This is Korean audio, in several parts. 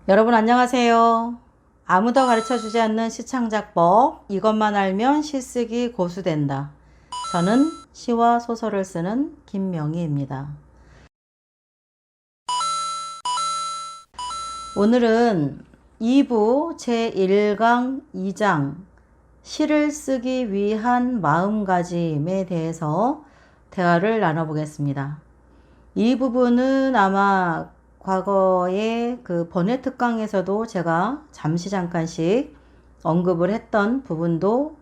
여러분 안녕하세요. 아무도 가르쳐주지 않는 시창작법, 이것만 알면 시쓰기 고수된다. 저는 시와 소설을 쓰는 김명희입니다. 오늘은 2부 제1강 2장 시를 쓰기 위한 마음가짐에 대해서 대화를 나눠보겠습니다. 이 부분은 아마 과거에 그 번외 특강에서도 제가 잠깐씩 언급을 했던 부분도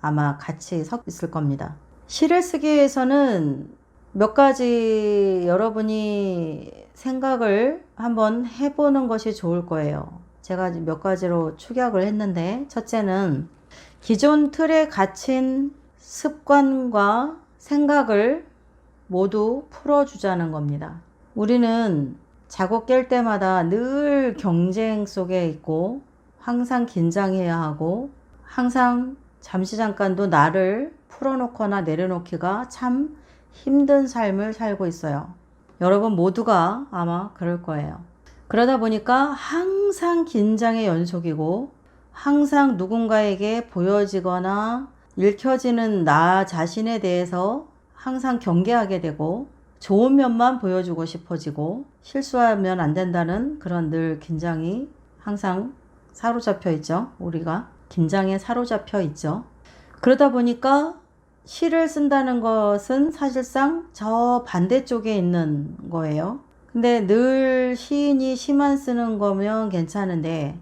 아마 같이 섞여 있을 겁니다. 시를 쓰기 위해서는 몇 가지 여러분이 생각을 한번 해보는 것이 좋을 거예요. 제가 몇 가지로 축약을 했는데, 첫째는 기존 틀에 갇힌 습관과 생각을 모두 풀어주자는 겁니다. 우리는 자고 깰 때마다 늘 경쟁 속에 있고 항상 긴장해야 하고 항상 잠깐도 나를 풀어놓거나 내려놓기가 참 힘든 삶을 살고 있어요. 여러분 모두가 아마 그럴 거예요. 그러다 보니까 항상 긴장의 연속이고 항상 누군가에게 보여지거나 읽혀지는 나 자신에 대해서 항상 경계하게 되고 좋은 면만 보여주고 싶어지고 실수하면 안 된다는 그런 늘 긴장이 항상 사로잡혀 있죠. 우리가 긴장에 사로잡혀 있죠. 그러다 보니까 시를 쓴다는 것은 사실상 저 반대쪽에 있는 거예요. 근데 늘 시인이 시만 쓰는 거면 괜찮은데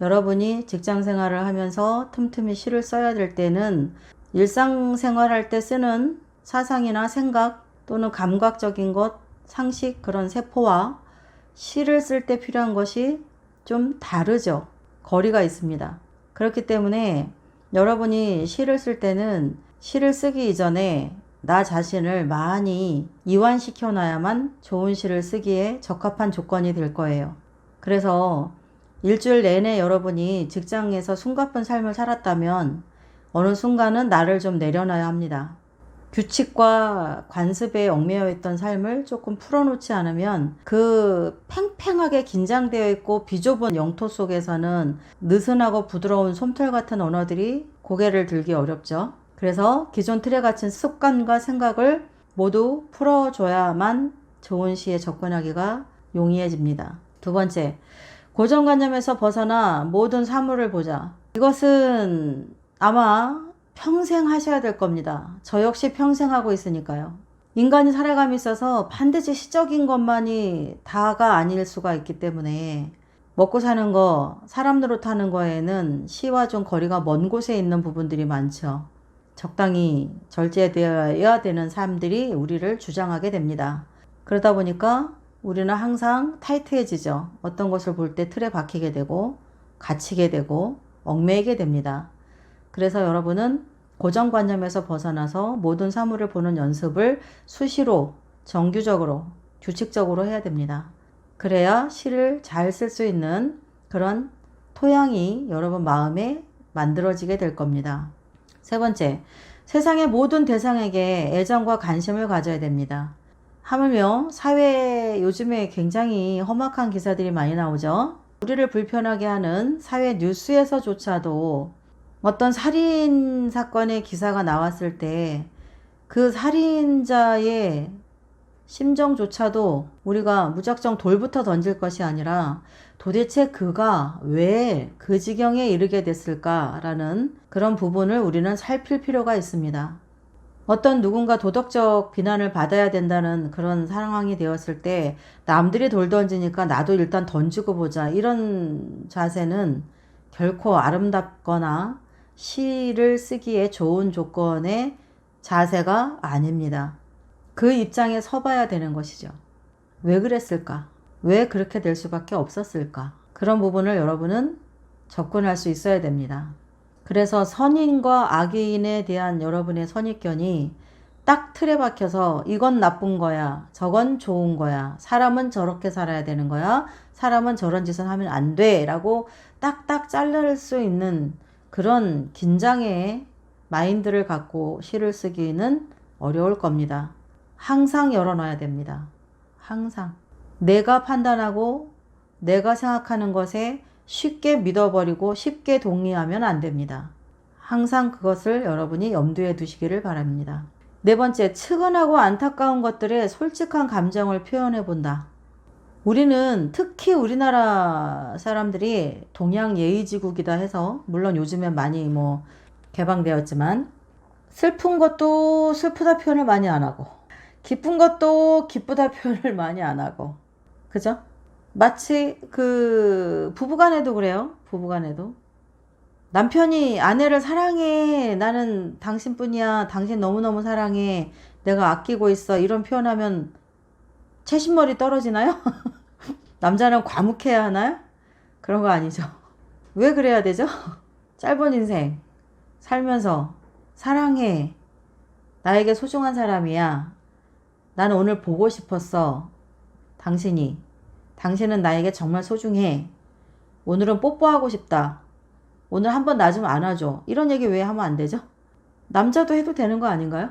여러분이 직장 생활을 하면서 틈틈이 시를 써야 될 때는 일상생활할 때 쓰는 사상이나 생각 또는 감각적인 것, 상식 그런 세포와 시를 쓸 때 필요한 것이 좀 다르죠. 거리가 있습니다. 그렇기 때문에 여러분이 시를 쓸 때는 시를 쓰기 이전에 나 자신을 많이 이완시켜 놔야만 좋은 시를 쓰기에 적합한 조건이 될 거예요. 그래서 일주일 내내 여러분이 직장에서 숨가쁜 삶을 살았다면 어느 순간은 나를 좀 내려놔야 합니다. 규칙과 관습에 얽매여 있던 삶을 조금 풀어놓지 않으면 그 팽팽하게 긴장되어 있고 비좁은 영토 속에서는 느슨하고 부드러운 솜털 같은 언어들이 고개를 들기 어렵죠. 그래서 기존 틀에 갇힌 습관과 생각을 모두 풀어줘야만 좋은 시에 접근하기가 용이해집니다. 두 번째, 고정관념에서 벗어나 모든 사물을 보자. 이것은 아마 평생 하셔야 될 겁니다. 저 역시 평생 하고 있으니까요. 인간이 살아감에 있어서 반드시 시적인 것만이 다가 아닐 수가 있기 때문에 먹고 사는 거, 사람 노릇하는 거에는 시와 좀 거리가 먼 곳에 있는 부분들이 많죠. 적당히 절제되어야 되는 사람들이 우리를 주장하게 됩니다. 그러다 보니까 우리는 항상 타이트해지죠. 어떤 것을 볼 때 틀에 박히게 되고 갇히게 되고 얽매이게 됩니다. 그래서 여러분은 고정관념에서 벗어나서 모든 사물을 보는 연습을 수시로 정규적으로 규칙적으로 해야 됩니다. 그래야 시를 잘 쓸 수 있는 그런 토양이 여러분 마음에 만들어지게 될 겁니다. 세 번째, 세상의 모든 대상에게 애정과 관심을 가져야 됩니다. 하물며 사회에 요즘에 굉장히 험악한 기사들이 많이 나오죠. 우리를 불편하게 하는 사회 뉴스에서조차도 어떤 살인 사건의 기사가 나왔을 때 그 살인자의 심정조차도 우리가 무작정 돌부터 던질 것이 아니라 도대체 그가 왜 그 지경에 이르게 됐을까라는 그런 부분을 우리는 살필 필요가 있습니다. 어떤 누군가 도덕적 비난을 받아야 된다는 그런 상황이 되었을 때 남들이 돌 던지니까 나도 일단 던지고 보자, 이런 자세는 결코 아름답거나 시를 쓰기에 좋은 조건의 자세가 아닙니다. 그 입장에 서봐야 되는 것이죠. 왜 그랬을까? 왜 그렇게 될 수밖에 없었을까? 그런 부분을 여러분은 접근할 수 있어야 됩니다. 그래서 선인과 악인에 대한 여러분의 선입견이 딱 틀에 박혀서 이건 나쁜 거야, 저건 좋은 거야, 사람은 저렇게 살아야 되는 거야, 사람은 저런 짓을 하면 안 돼 라고 딱딱 자를 수 있는 그런 긴장의 마인드를 갖고 시를 쓰기는 어려울 겁니다. 항상 열어놔야 됩니다. 항상. 내가 판단하고 내가 생각하는 것에 쉽게 믿어버리고 쉽게 동의하면 안 됩니다. 항상 그것을 여러분이 염두에 두시기를 바랍니다. 네 번째, 측은하고 안타까운 것들에 솔직한 감정을 표현해 본다. 우리는 특히 우리나라 사람들이 동양 예의지국이다 해서 물론 요즘엔 많이 개방되었지만 슬픈 것도 슬프다 표현을 많이 안 하고 기쁜 것도 기쁘다 표현을 많이 안 하고 그죠? 마치 부부간에도 그래요. 부부간에도 남편이 아내를 사랑해, 나는 당신뿐이야, 당신 너무너무 사랑해, 내가 아끼고 있어 이런 표현하면 채신머리 떨어지나요? 남자는 과묵해야 하나요? 그런 거 아니죠. 왜 그래야 되죠? 짧은 인생 살면서 사랑해, 나에게 소중한 사람이야, 나는 오늘 보고 싶었어, 당신은 나에게 정말 소중해, 오늘은 뽀뽀하고 싶다, 오늘 한번 나 좀 안아줘, 이런 얘기 왜 하면 안 되죠? 남자도 해도 되는 거 아닌가요?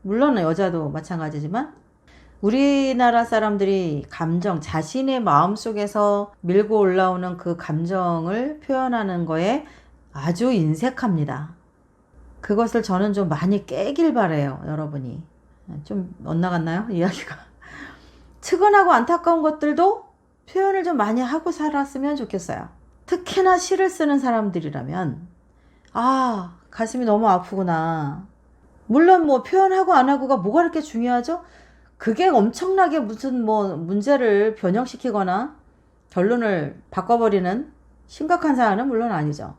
물론 여자도 마찬가지지만 우리나라 사람들이 감정, 자신의 마음속에서 밀고 올라오는 그 감정을 표현하는 거에 아주 인색합니다. 그것을 저는 좀 많이 깨길 바래요, 여러분이. 좀 엇나갔나요? 이야기가. 측은하고 안타까운 것들도 표현을 좀 많이 하고 살았으면 좋겠어요. 특히나 시를 쓰는 사람들이라면 가슴이 너무 아프구나. 물론 표현하고 안 하고가 뭐가 그렇게 중요하죠? 그게 엄청나게 무슨 문제를 변형시키거나 결론을 바꿔버리는 심각한 사안은 물론 아니죠.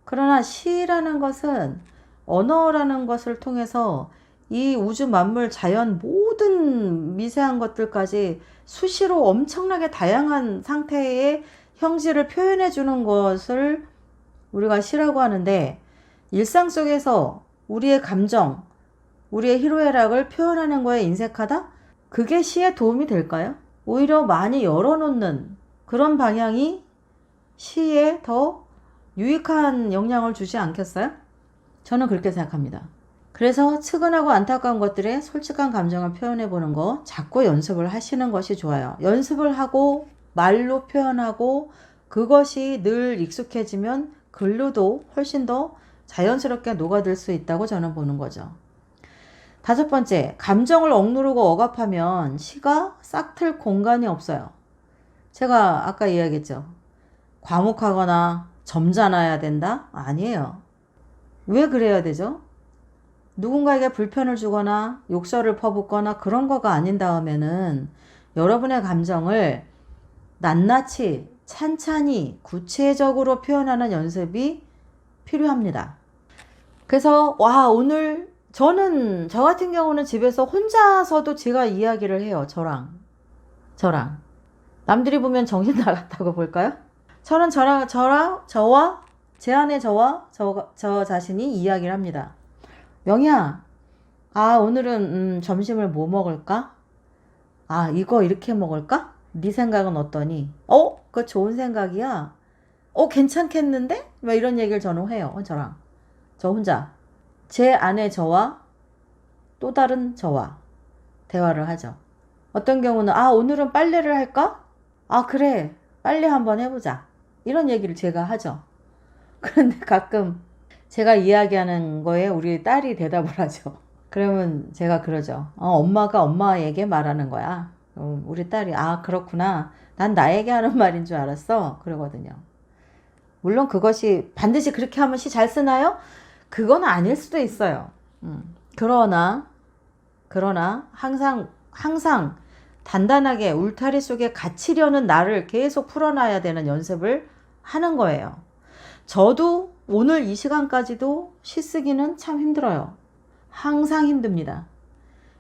그러나 시라는 것은 언어라는 것을 통해서 이 우주 만물 자연 모든 미세한 것들까지 수시로 엄청나게 다양한 상태의 형질을 표현해 주는 것을 우리가 시라고 하는데, 일상 속에서 우리의 감정, 우리의 희로애락을 표현하는 거에 인색하다? 그게 시에 도움이 될까요? 오히려 많이 열어놓는 그런 방향이 시에 더 유익한 영향을 주지 않겠어요? 저는 그렇게 생각합니다. 그래서 측은하고 안타까운 것들에 솔직한 감정을 표현해 보는 거 자꾸 연습을 하시는 것이 좋아요. 연습을 하고 말로 표현하고 그것이 늘 익숙해지면 글로도 훨씬 더 자연스럽게 녹아들 수 있다고 저는 보는 거죠. 다섯 번째, 감정을 억누르고 억압하면 시가 싹틀 공간이 없어요. 제가 아까 이야기했죠. 과묵하거나 점잖아야 된다? 아니에요. 왜 그래야 되죠? 누군가에게 불편을 주거나 욕설을 퍼붓거나 그런 거가 아닌 다음에는 여러분의 감정을 낱낱이 찬찬히 구체적으로 표현하는 연습이 필요합니다. 그래서 오늘 저 같은 경우는 집에서 혼자서도 제가 이야기를 해요. 저랑 남들이 보면 정신 나갔다고 볼까요? 저는 저와 제 안에 저 자신이 이야기를 합니다. 명희야, 오늘은 점심을 뭐 먹을까? 이거 이렇게 먹을까? 네 생각은 어떠니? 그거 좋은 생각이야. 괜찮겠는데? 왜 이런 얘기를 저는 해요. 저 혼자. 제 안에 저와 또 다른 저와 대화를 하죠. 어떤 경우는 오늘은 빨래를 할까? 그래, 빨래 한번 해보자, 이런 얘기를 제가 하죠. 그런데 가끔 제가 이야기하는 거에 우리 딸이 대답을 하죠. 그러면 제가 그러죠. 엄마가 엄마에게 말하는 거야. 우리 딸이 그렇구나, 난 나에게 하는 말인 줄 알았어, 그러거든요. 물론 그것이 반드시 그렇게 하면 시 잘 쓰나요? 그건 아닐 수도 있어요. 그러나 항상 단단하게 울타리 속에 갇히려는 나를 계속 풀어놔야 되는 연습을 하는 거예요. 저도 오늘 이 시간까지도 시 쓰기는 참 힘들어요. 항상 힘듭니다.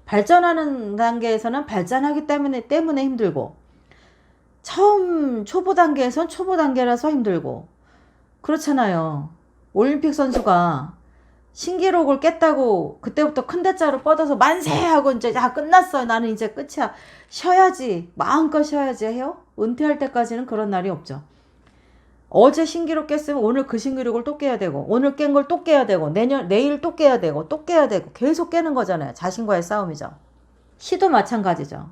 발전하는 단계에서는 발전하기 때문에 힘들고, 초보 단계에선 초보 단계라서 힘들고, 그렇잖아요. 올림픽 선수가 신기록을 깼다고 그때부터 큰 대자로 뻗어서 만세하고 이제 끝났어요, 나는 이제 끝이야, 쉬어야지, 마음껏 쉬어야지 해요? 은퇴할 때까지는 그런 날이 없죠. 어제 신기록 깼으면 오늘 그 신기록을 또 깨야 되고, 오늘 깬 걸 또 깨야 되고, 내일 또 깨야 되고, 또 깨야 되고, 계속 깨는 거잖아요. 자신과의 싸움이죠. 시도 마찬가지죠.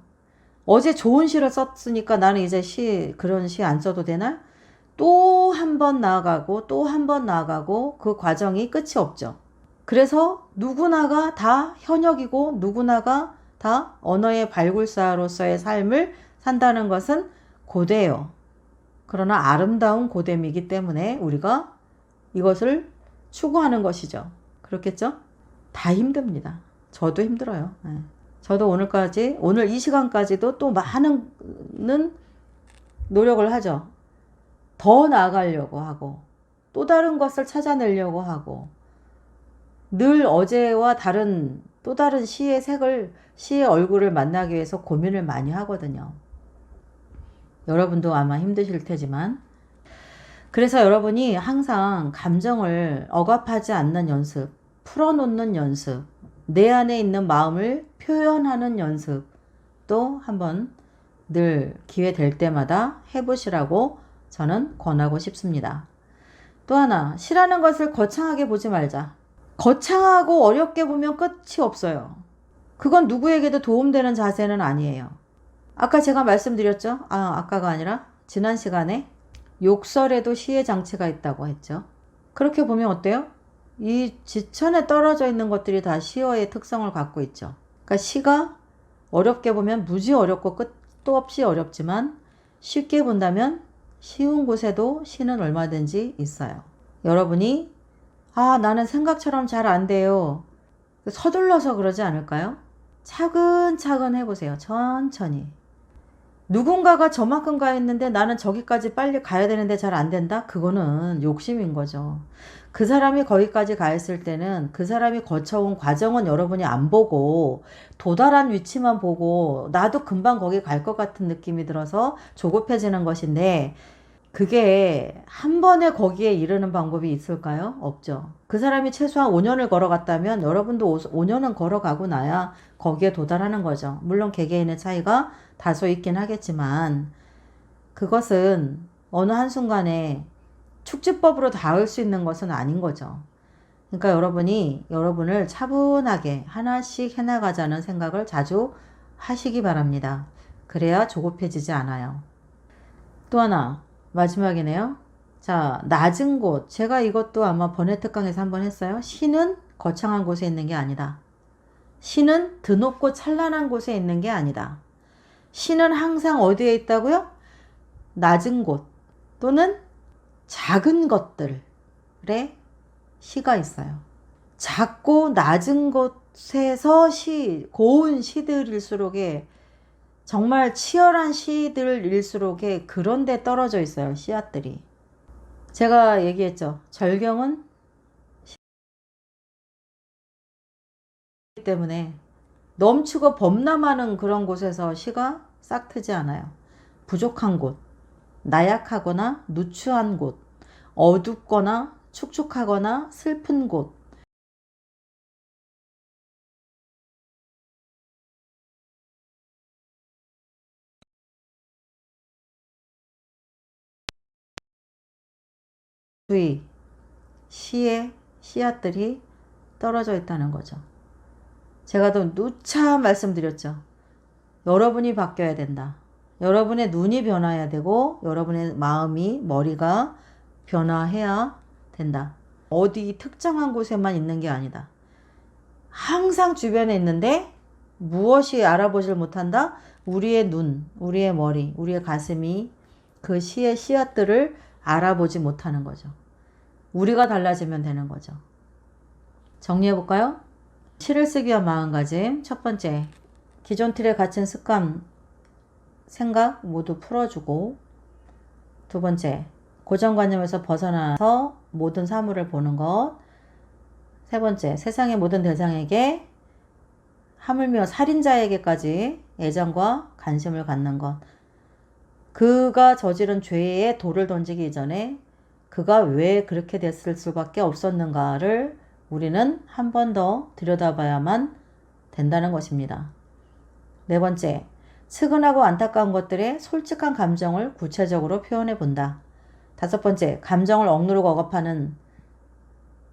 어제 좋은 시를 썼으니까 나는 이제 그런 시 안 써도 되나? 또 한 번 나아가고 또 한 번 나아가고 그 과정이 끝이 없죠. 그래서 누구나가 다 현역이고 누구나가 다 언어의 발굴사로서의 삶을 산다는 것은 고되요. 그러나 아름다운 고됨이기 때문에 우리가 이것을 추구하는 것이죠. 그렇겠죠? 다 힘듭니다. 저도 힘들어요. 네. 저도 오늘 이 시간까지도 또 많은 노력을 하죠. 더 나아가려고 하고 또 다른 것을 찾아내려고 하고 늘 어제와 다른 또 다른 시의 얼굴을 만나기 위해서 고민을 많이 하거든요. 여러분도 아마 힘드실 테지만 그래서 여러분이 항상 감정을 억압하지 않는 연습, 풀어놓는 연습, 내 안에 있는 마음을 표현하는 연습도 한번 늘 기회 될 때마다 해보시라고 저는 권하고 싶습니다. 또 하나, 시라는 것을 거창하게 보지 말자. 거창하고 어렵게 보면 끝이 없어요. 그건 누구에게도 도움되는 자세는 아니에요. 아까 제가 말씀드렸죠? 아까가 아니라 지난 시간에 욕설에도 시의 장치가 있다고 했죠. 그렇게 보면 어때요? 이 지천에 떨어져 있는 것들이 다 시어의 특성을 갖고 있죠. 그러니까 시가 어렵게 보면 무지 어렵고 끝도 없이 어렵지만 쉽게 본다면 쉬운 곳에도 시는 얼마든지 있어요. 여러분이 나는 생각처럼 잘 안 돼요. 서둘러서 그러지 않을까요? 차근차근 해보세요. 천천히. 누군가가 저만큼 가 있는데 나는 저기까지 빨리 가야 되는데 잘 안 된다? 그거는 욕심인 거죠. 그 사람이 거기까지 가 있을 때는 그 사람이 거쳐온 과정은 여러분이 안 보고 도달한 위치만 보고 나도 금방 거기 갈 것 같은 느낌이 들어서 조급해지는 것인데 그게 한 번에 거기에 이르는 방법이 있을까요? 없죠. 그 사람이 최소한 5년을 걸어갔다면 여러분도 5년은 걸어가고 나야 거기에 도달하는 거죠. 물론 개개인의 차이가 다소 있긴 하겠지만 그것은 어느 한순간에 축지법으로 닿을 수 있는 것은 아닌 거죠. 그러니까 여러분이 여러분을 차분하게 하나씩 해나가자는 생각을 자주 하시기 바랍니다. 그래야 조급해지지 않아요. 또 하나 마지막이네요. 자, 낮은 곳. 제가 이것도 아마 번외 특강에서 한번 했어요. 시는 거창한 곳에 있는 게 아니다. 시는 드높고 찬란한 곳에 있는 게 아니다. 시는 항상 어디에 있다고요? 낮은 곳 또는 작은 것들에 시가 있어요. 작고 낮은 곳에서 고운 시들일수록에 정말 치열한 시들일수록에 그런 데 떨어져 있어요. 씨앗들이. 제가 얘기했죠. 절경은 때문에 넘치고 범람하는 그런 곳에서 시가 싹 트지 않아요. 부족한 곳, 나약하거나 누추한 곳, 어둡거나 축축하거나 슬픈 곳, 주의, 시의 씨앗들이 떨어져 있다는 거죠. 제가 또 누차 말씀드렸죠. 여러분이 바뀌어야 된다. 여러분의 눈이 변화해야 되고 여러분의 마음이 머리가 변화해야 된다. 어디 특정한 곳에만 있는 게 아니다. 항상 주변에 있는데 무엇이 알아보질 못한다? 우리의 눈, 우리의 머리, 우리의 가슴이 그 시의 씨앗들을 알아보지 못하는 거죠. 우리가 달라지면 되는 거죠. 정리해볼까요? 시를 쓰기 위한 마음가짐. 첫 번째, 기존 틀에 갇힌 습관, 생각 모두 풀어주고, 두 번째, 고정관념에서 벗어나서 모든 사물을 보는 것. 세 번째, 세상의 모든 대상에게 하물며 살인자에게까지 애정과 관심을 갖는 것. 그가 저지른 죄에 돌을 던지기 이전에 그가 왜 그렇게 됐을 수밖에 없었는가를 우리는 한 번 더 들여다봐야만 된다는 것입니다. 네 번째, 측은하고 안타까운 것들의 솔직한 감정을 구체적으로 표현해 본다. 다섯 번째, 감정을 억누르고 억압하는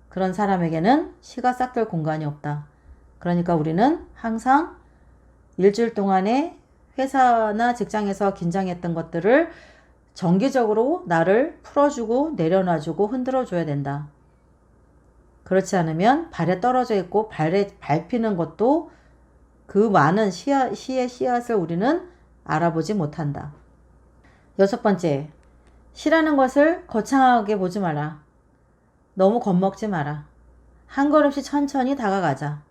그런 사람에게는 시가 싹들 공간이 없다. 그러니까 우리는 항상 일주일 동안에 회사나 직장에서 긴장했던 것들을 정기적으로 나를 풀어주고 내려놔주고 흔들어줘야 된다. 그렇지 않으면 발에 떨어져 있고 발에 밟히는 것도 그 많은 시의 씨앗을 우리는 알아보지 못한다. 6번째, 시라는 것을 거창하게 보지 마라. 너무 겁먹지 마라. 한 걸음씩 천천히 다가가자.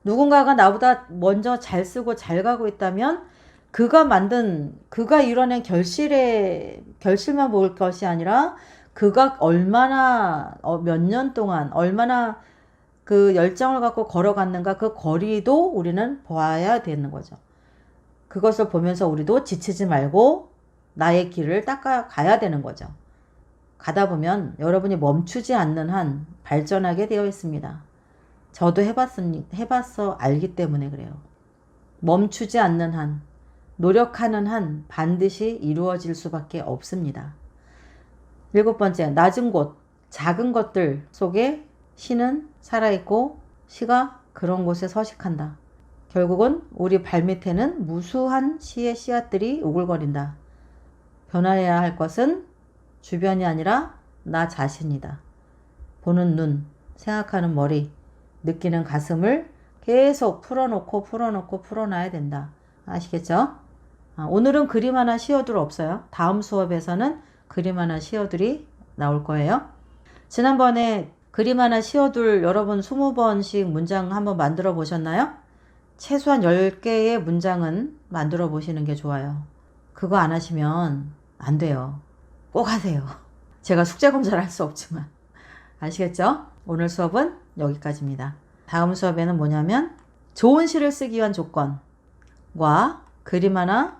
누군가가 나보다 먼저 잘 쓰고 잘 가고 있다면 그가 이뤄낸 결실만 볼 것이 아니라 그가 얼마나 몇 년 동안 얼마나 그 열정을 갖고 걸어갔는가 그 거리도 우리는 보아야 되는 거죠. 그것을 보면서 우리도 지치지 말고 나의 길을 닦아가야 되는 거죠. 가다 보면 여러분이 멈추지 않는 한 발전하게 되어 있습니다. 저도 해봤어 알기 때문에 그래요. 멈추지 않는 한, 노력하는 한 반드시 이루어질 수밖에 없습니다. 7번째, 낮은 곳, 작은 것들 속에 시는 살아있고 시가 그런 곳에 서식한다. 결국은 우리 발밑에는 무수한 시의 씨앗들이 오글거린다. 변화해야 할 것은 주변이 아니라 나 자신이다. 보는 눈, 생각하는 머리, 느끼는 가슴을 계속 풀어놔야 된다. 아시겠죠? 오늘은 그림 하나 시어둘 없어요. 다음 수업에서는 그림 하나 시어둘이 나올 거예요. 지난번에 그림 하나 시어둘 여러분 20번씩 문장 한번 만들어 보셨나요? 최소한 10개의 문장은 만들어 보시는 게 좋아요. 그거 안 하시면 안 돼요. 꼭 하세요. 제가 숙제 검사를 할 수 없지만. 아시겠죠? 오늘 수업은 여기까지입니다. 다음 수업에는 뭐냐면 좋은 시를 쓰기 위한 조건과 그림 하나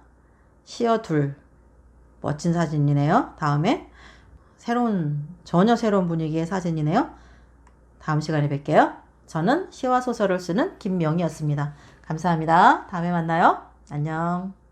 시어둘 멋진 사진이네요. 다음에 전혀 새로운 분위기의 사진이네요. 다음 시간에 뵐게요. 저는 시와 소설을 쓰는 김명희였습니다. 감사합니다. 다음에 만나요. 안녕.